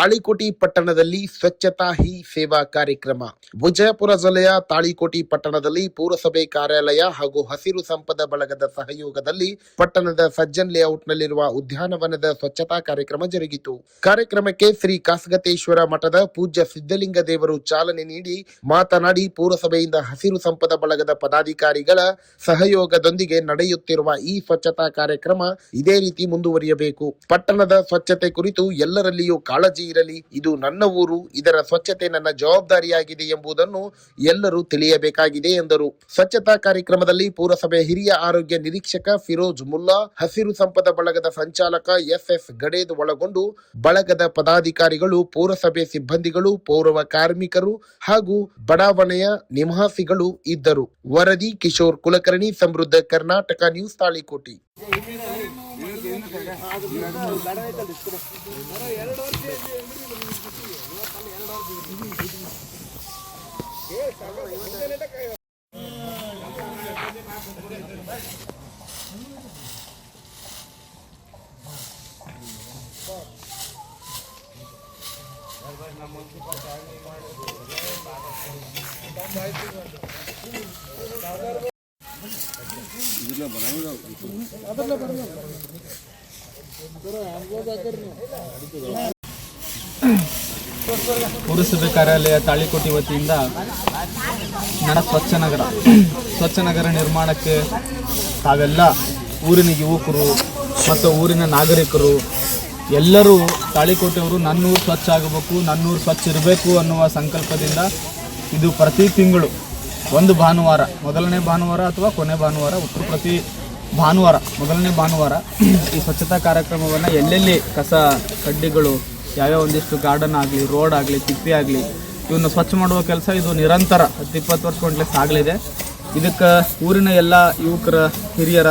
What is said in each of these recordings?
ತಾಳಿಕೋಟಿ ಪಟ್ಟಣದಲ್ಲಿ ಸ್ವಚ್ಛತಾ ಹಿ ಸೇವಾ ಕಾರ್ಯಕ್ರಮ. ವಿಜಯಪುರ ಜಿಲ್ಲೆಯ ತಾಳಿಕೋಟಿ ಪಟ್ಟಣದಲ್ಲಿ ಪುರಸಭೆ ಕಾರ್ಯಾಲಯ ಹಾಗೂ ಹಸಿರು ಸಂಪದ ಬಳಗದ ಸಹಯೋಗದಲ್ಲಿ ಪಟ್ಟಣದ ಸಜ್ಜನ್ ಲೇಔಟ್ನಲ್ಲಿರುವ ಉದ್ಯಾನವನದ ಸ್ವಚ್ಛತಾ ಕಾರ್ಯಕ್ರಮ ಜರುಗಿತು. ಕಾರ್ಯಕ್ರಮಕ್ಕೆ ಶ್ರೀ ಕಾಸಗತೇಶ್ವರ ಮಠದ ಪೂಜ್ಯ ಸಿದ್ದಲಿಂಗ ದೇವರು ಚಾಲನೆ ನೀಡಿ ಮಾತನಾಡಿ, ಪುರಸಭೆಯಿಂದ ಹಸಿರು ಸಂಪದ ಬಳಗದ ಪದಾಧಿಕಾರಿಗಳ ಸಹಯೋಗದೊಂದಿಗೆ ನಡೆಯುತ್ತಿರುವ ಈ ಸ್ವಚ್ಛತಾ ಕಾರ್ಯಕ್ರಮ ಇದೇ ರೀತಿ ಮುಂದುವರಿಯಬೇಕು. ಪಟ್ಟಣದ ಸ್ವಚ್ಛತೆ ಕುರಿತು ಎಲ್ಲರಲ್ಲಿಯೂ ಕಾಳಜಿ ಇರಲಿ. ಇದು ನನ್ನ ಊರು, ಇದರ ಸ್ವಚ್ಛತೆ ನನ್ನ ಜವಾಬ್ದಾರಿಯಾಗಿದೆ ಎಂಬುದನ್ನು ಎಲ್ಲರೂ ತಿಳಿಯಬೇಕಾಗಿದೆ ಎಂದರು. ಸ್ವಚ್ಛತಾ ಕಾರ್ಯಕ್ರಮದಲ್ಲಿ ಪುರಸಭೆ ಹಿರಿಯ ಆರೋಗ್ಯ ನಿರೀಕ್ಷಕ ಫಿರೋಜ್ ಮುಲ್ಲಾ, ಹಸಿರು ಸಂಪದ ಬಳಗದ ಸಂಚಾಲಕ ಎಸ್ ಗಡೇದ್ ಒಳಗೊಂಡು ಬಳಗದ ಪದಾಧಿಕಾರಿಗಳು, ಪುರಸಭೆ ಸಿಬ್ಬಂದಿಗಳು, ಪೌರ ಕಾರ್ಮಿಕರು ಹಾಗೂ ಬಡಾವಣೆಯ ನಿವಾಸಿಗಳು ಇದ್ದರು. ವರದಿ ಕಿಶೋರ್ ಕುಲಕರ್ಣಿ, ಸಮೃದ್ಧ ಕರ್ನಾಟಕ ನ್ಯೂಸ್, ತಾಳಿಕೋಟಿ. ಪುರಸಭೆ ಕಾರ್ಯಾಲಯ ತಾಳಿಕೋಟಿ ವತಿಯಿಂದ ಸ್ವಚ್ಛ ನಗರ ನಿರ್ಮಾಣಕ್ಕೆ ತಾವೆಲ್ಲ ಊರಿನ ಯುವಕರು ಮತ್ತು ಊರಿನ ನಾಗರಿಕರು ಎಲ್ಲರೂ ತಾಳಿಕೋಟೆಯವರು ನನ್ನೂರು ಸ್ವಚ್ಛ ಆಗಬೇಕು, ನನ್ನೂರು ಸ್ವಚ್ಛ ಇರಬೇಕು ಅನ್ನುವ ಸಂಕಲ್ಪದಿಂದ ಇದು ಪ್ರತಿ ತಿಂಗಳು ಒಂದು ಭಾನುವಾರ, ಮೊದಲನೇ ಭಾನುವಾರ ಅಥವಾ ಕೊನೆ ಭಾನುವಾರ, ಪ್ರತಿ ಭಾನುವಾರ ಮೊದಲನೇ ಭಾನುವಾರ ಈ ಸ್ವಚ್ಛತಾ ಕಾರ್ಯಕ್ರಮವನ್ನು ಎಲ್ಲೆಲ್ಲಿ ಕಸ ಕಡ್ಡಿಗಳು, ಯಾವ್ಯಾವ ಒಂದಿಷ್ಟು ಗಾರ್ಡನ್ ಆಗಲಿ, ರೋಡ್ ಆಗಲಿ, ತಿಪ್ಪಿ ಆಗಲಿ, ಇವನ್ನ ಸ್ವಚ್ಛ ಮಾಡುವ ಕೆಲಸ ಇದು ನಿರಂತರ 10-20 ವರ್ಷ ಸಾಗಲಿದೆ. ಇದಕ್ಕೆ ಊರಿನ ಎಲ್ಲ ಯುವಕರ ಹಿರಿಯರ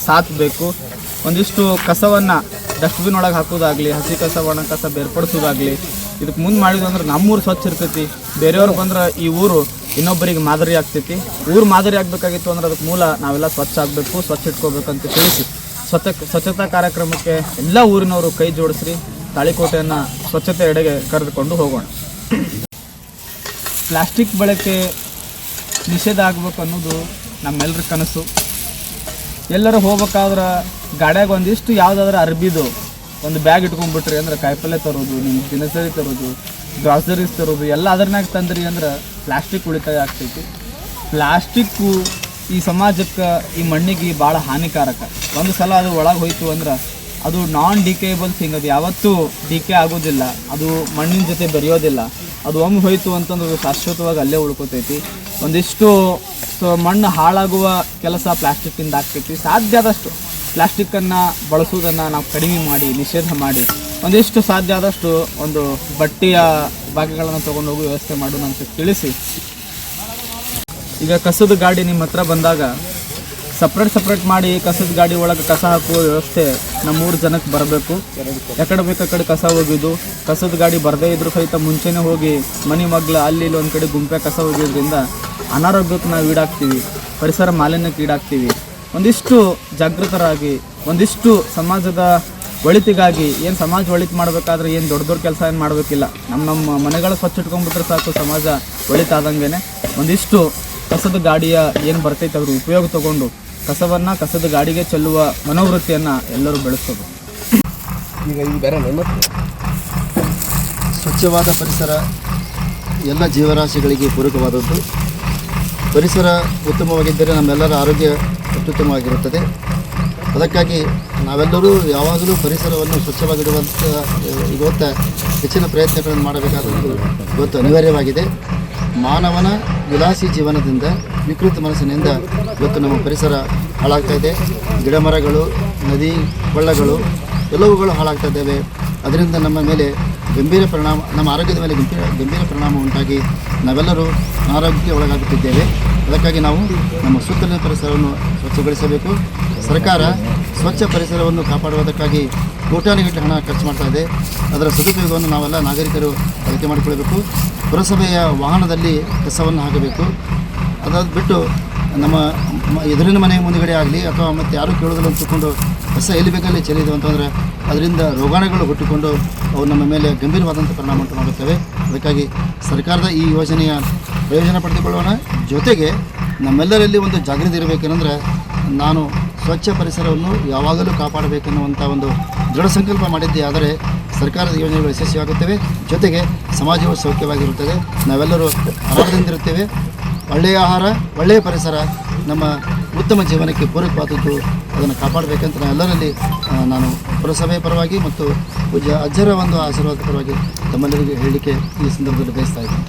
ಸಾಥ್ ಬೇಕು. ಒಂದಿಷ್ಟು ಕಸವನ್ನು ಡಸ್ಟ್ಬಿನ್ ಒಳಗೆ ಹಾಕೋದಾಗಲಿ, ಹಸಿ ಕಸ ಒಣ ಕಸ ಬೇರ್ಪಡಿಸೋದಾಗಲಿ, ಇದಕ್ಕೆ ಮುಂದೆ ಮಾಡಿದ್ವಿ ಅಂದ್ರೆ ನಮ್ಮೂರು ಸ್ವಚ್ಛ ಇರ್ತೈತಿ. ಬೇರೆಯವ್ರಿಗೆ ಬಂದ್ರೆ ಈ ಊರು ಇನ್ನೊಬ್ಬರಿಗೆ ಮಾದರಿ ಆಗ್ತೈತಿ. ಊರು ಮಾದರಿ ಆಗಬೇಕಾಗಿತ್ತು ಅಂದ್ರೆ ಅದಕ್ಕೆ ಮೂಲ ನಾವೆಲ್ಲ ಸ್ವಚ್ಛ ಆಗಬೇಕು, ಸ್ವಚ್ಛ ಇಟ್ಕೋಬೇಕಂತ ತಿಳಿಸಿ ಸ್ವಚ್ಛತಾ ಕಾರ್ಯಕ್ರಮಕ್ಕೆ ಎಲ್ಲ ಊರಿನವರು ಕೈ ಜೋಡಿಸ್ರಿ. ತಾಳಿಕೋಟೆಯನ್ನು ಸ್ವಚ್ಛತೆ ಎಡೆಗೆ ಕರೆದುಕೊಂಡು ಹೋಗೋಣ. ಪ್ಲಾಸ್ಟಿಕ್ ಬಳಕೆ ನಿಷೇಧ ಆಗಬೇಕು ಅನ್ನೋದು ನಮ್ಮೆಲ್ಲರ ಕನಸು. ಎಲ್ಲರೂ ಹೋಗ್ಬೇಕಾದ್ರೆ ಗಾಡ್ಯಾಗ ಒಂದಿಷ್ಟು ಯಾವುದಾದ್ರೂ ಅರ್ಬಿದು ಒಂದು ಬ್ಯಾಗ್ ಇಟ್ಕೊಂಡ್ಬಿಟ್ರಿ ಅಂದ್ರೆ ಕಾಯಿಪಲ್ಯ ತರೋದು, ನಿಮ್ಮ ದಿನಸರಿ ತರೋದು, ಗ್ರಾಸರೀಸ್ ತರೋದು ಎಲ್ಲ ಅದರ್ನಾಗ ತಂದ್ರಿ ಅಂದ್ರೆ ಪ್ಲಾಸ್ಟಿಕ್ ಉಳಿತಾಯ ಆಗ್ತೈತಿ. ಪ್ಲಾಸ್ಟಿಕ್ಕು ಈ ಸಮಾಜಕ್ಕೆ, ಈ ಮಣ್ಣಿಗೆ ಭಾಳ ಹಾನಿಕಾರಕ. ಒಂದು ಸಲ ಅದು ಒಳಗೆ ಹೋಯ್ತು ಅಂದ್ರೆ ಅದು ನಾನ್ ಡಿಕೇಬಲ್ ಥಿಂಗ್, ಅದು ಯಾವತ್ತೂ ಡಿಕೆ ಆಗೋದಿಲ್ಲ, ಅದು ಮಣ್ಣಿನ ಜೊತೆ ಬೆರೆಯೋದಿಲ್ಲ. ಅದು ಒಮ್ಮೆ ಹೋಯ್ತು ಅಂತಂದ್ರೆ ಶಾಶ್ವತವಾಗಿ ಅಲ್ಲೇ ಉಳ್ಕೋತೈತಿ. ಒಂದಿಷ್ಟು ಮಣ್ಣು ಹಾಳಾಗುವ ಕೆಲಸ ಪ್ಲಾಸ್ಟಿಕ್ಕಿಂದ ಆಗ್ತೈತಿ. ಸಾಧ್ಯ ಆದಷ್ಟು ಪ್ಲಾಸ್ಟಿಕ್ಕನ್ನು ಬಳಸುವುದನ್ನು ನಾವು ಕಡಿಮೆ ಮಾಡಿ, ನಿಷೇಧ ಮಾಡಿ, ಒಂದಿಷ್ಟು ಸಾಧ್ಯ ಆದಷ್ಟು ಒಂದು ಬಟ್ಟೆಯ ಭಾಗಗಳನ್ನು ತೊಗೊಂಡು ಹೋಗೋ ವ್ಯವಸ್ಥೆ ಮಾಡೋಣ ಅಂತ ತಿಳಿಸಿ, ಈಗ ಕಸದ ಗಾಡಿ ನಿಮ್ಮ ಹತ್ರ ಬಂದಾಗ ಸಪ್ರೇಟ್ ಮಾಡಿ ಕಸದ ಗಾಡಿ ಒಳಗೆ ಕಸ ಹಾಕುವ ವ್ಯವಸ್ಥೆ ನಮ್ಮ 3 ಜನಕ್ಕೆ ಬರಬೇಕು. ಎಕಡೆ ಬೇಕು ಕಡೆ ಕಸ ಹೋಗಿದ್ದು, ಕಸದ ಗಾಡಿ ಬರದೇ ಇದ್ರೂ ಸಹಿತ ಮುಂಚೆನೇ ಹೋಗಿ ಮನೆ ಮಗ್ಲ ಅಲ್ಲಿ ಇಲ್ಲಿ ಒಂದು ಕಡೆ ಗುಂಪೆ ಕಸ ಹೋಗೋದ್ರಿಂದ ಅನಾರೋಗ್ಯಕ್ಕೆ ನಾವು ಈಡಾಗ್ತೀವಿ, ಪರಿಸರ ಮಾಲಿನ್ಯಕ್ಕೆ ಈಡಾಗ್ತೀವಿ. ಒಂದಿಷ್ಟು ಜಾಗೃತರಾಗಿ, ಒಂದಿಷ್ಟು ಸಮಾಜದ ಒಳಿತಿಗಾಗಿ, ಏನು ಸಮಾಜ ಒಳಿತು ಮಾಡಬೇಕಾದ್ರೆ ಏನು ದೊಡ್ಡ ಕೆಲಸ ಏನು ಮಾಡಬೇಕಿಲ್ಲ, ನಮ್ಮ ಮನೆಗಳ ಸ್ವಚ್ಛ ಇಟ್ಕೊಂಡ್ಬಿಟ್ರೆ ಸಾಕು, ಸಮಾಜ ಒಳಿತಾದಂಗೆ. ಒಂದಿಷ್ಟು ಕಸದ ಗಾಡಿಯ ಏನು ಬರ್ತೈತೆ ಅದ್ರ ಉಪಯೋಗ ತಗೊಂಡು ಕಸವನ್ನು ಕಸದ ಗಾಡಿಗೆ ಚೆಲ್ಲುವ ಮನೋವೃತ್ತಿಯನ್ನು ಎಲ್ಲರೂ ಬೆಳೆಸೋದು. ಈಗ ಈ ಬೇರೆ ಸ್ವಚ್ಛವಾದ ಪರಿಸರ ಎಲ್ಲ ಜೀವರಾಶಿಗಳಿಗೆ ಪೂರಕವಾದದ್ದು. ಪರಿಸರ ಉತ್ತಮವಾಗಿದ್ದರೆ ನಮ್ಮೆಲ್ಲರ ಆರೋಗ್ಯ ಅತ್ಯುತ್ತಮವಾಗಿರುತ್ತದೆ. ಅದಕ್ಕಾಗಿ ನಾವೆಲ್ಲರೂ ಯಾವಾಗಲೂ ಪರಿಸರವನ್ನು ಸ್ವಚ್ಛವಾಗಿಡುವಂಥ ಇವತ್ತು ಹೆಚ್ಚಿನ ಪ್ರಯತ್ನಗಳನ್ನು ಮಾಡಬೇಕಾದದ್ದು ಇವತ್ತು ಅನಿವಾರ್ಯವಾಗಿದೆ. ಮಾನವನ ವಿಲಾಸಿ ಜೀವನದಿಂದ, ವಿಕೃತ ಮನಸ್ಸಿನಿಂದ ಇವತ್ತು ನಮ್ಮ ಪರಿಸರ ಹಾಳಾಗ್ತಾ ಇದೆ. ಗಿಡ ಮರಗಳು, ನದಿ ಕೊಳ್ಳಗಳು ಎಲ್ಲವುಗಳು ಹಾಳಾಗ್ತಾ ಇದ್ದಾವೆ. ಅದರಿಂದ ನಮ್ಮ ಮೇಲೆ ಗಂಭೀರ ಪರಿಣಾಮ, ನಮ್ಮ ಆರೋಗ್ಯದ ಮೇಲೆ ಗಂಭೀರ ಪರಿಣಾಮ ಉಂಟಾಗಿ ನಾವೆಲ್ಲರೂ ಅನಾರೋಗ್ಯಕ್ಕೆ ಒಳಗಾಗುತ್ತಿದ್ದೇವೆ. ಅದಕ್ಕಾಗಿ ನಾವು ನಮ್ಮ ಸುತ್ತಲಿನ ಪರಿಸರವನ್ನು ಸ್ವಚ್ಛಗೊಳಿಸಬೇಕು. ಸರ್ಕಾರ ಸ್ವಚ್ಛ ಪರಿಸರವನ್ನು ಕಾಪಾಡುವುದಕ್ಕಾಗಿ ಕೋಟ್ಯಾನುಗಟ್ಟಲೆ ಹಣ ಖರ್ಚು ಮಾಡ್ತಾ ಇದೆ. ಅದರ ಸದುಪಯೋಗವನ್ನು ನಾವೆಲ್ಲ ನಾಗರಿಕರು ಬಳಕೆ ಮಾಡಿಕೊಳ್ಳಬೇಕು. ಪುರಸಭೆಯ ವಾಹನದಲ್ಲಿ ಕಸವನ್ನು ಹಾಕಬೇಕು. ಅದಾದ ಬಿಟ್ಟು ನಮ್ಮ ಎದುರಿನ ಮನೆ ಮುಂದುಗಡೆ ಆಗಲಿ ಅಥವಾ ಮತ್ತು ಯಾರೂ ಕೇಳೋದಿಲ್ಲ ಅಂತಕೊಂಡು ಕಸ ಎಲ್ಲಿ ಬೇಕಲ್ಲಿ ಚೆಲ್ಲಿದೆವು ಅಂತಂದರೆ ಅದರಿಂದ ರೋಗಾಣುಗಳು ಹುಟ್ಟಿಕೊಂಡು ಅವು ನಮ್ಮ ಮೇಲೆ ಗಂಭೀರವಾದಂಥ ಪರಿಣಾಮ ಉಂಟು ಮಾಡುತ್ತವೆ. ಅದಕ್ಕಾಗಿ ಸರ್ಕಾರದ ಈ ಯೋಜನೆಯ ಪ್ರಯೋಜನ ಪಡೆದುಕೊಳ್ಳೋಣ. ಜೊತೆಗೆ ನಮ್ಮೆಲ್ಲರಲ್ಲಿ ಒಂದು ಜಾಗೃತಿ ಇರಬೇಕೇನೆಂದರೆ ನಾನು ಸ್ವಚ್ಛ ಪರಿಸರವನ್ನು ಯಾವಾಗಲೂ ಕಾಪಾಡಬೇಕೆನ್ನುವಂಥ ಒಂದು ದೃಢ ಸಂಕಲ್ಪ ಮಾಡಿದ್ದೇ ಆದರೆ ಸರ್ಕಾರದ ಯೋಜನೆಗಳು ಯಶಸ್ವಿಯಾಗುತ್ತವೆ. ಜೊತೆಗೆ ಸಮಾಜವು ಸೌಖ್ಯವಾಗಿರುತ್ತದೆ. ನಾವೆಲ್ಲರೂ ಆರೋಗ್ಯದಿಂದಿರುತ್ತೇವೆ. ಒಳ್ಳೆಯ ಆಹಾರ, ಒಳ್ಳೆಯ ಪರಿಸರ ನಮ್ಮ ಉತ್ತಮ ಜೀವನಕ್ಕೆ ಪೂರಕವಾದದ್ದು. ಅದನ್ನು ಕಾಪಾಡಬೇಕಂತ ನಾನು ಎಲ್ಲರಲ್ಲಿ ನಾನು ಪುರಸಭೆಯ ಪರವಾಗಿ ಮತ್ತು ಪೂಜ್ಯ ಅಜ್ಜರ ಒಂದು ಆಶೀರ್ವಾದ ಪರವಾಗಿ ತಮ್ಮೆಲ್ಲರಿಗೂ ಹೇಳಲಿಕ್ಕೆ ಈ ಸಂದರ್ಭದಲ್ಲಿ ಬಯಸ್ತಾ ಇದ್ದೀನಿ.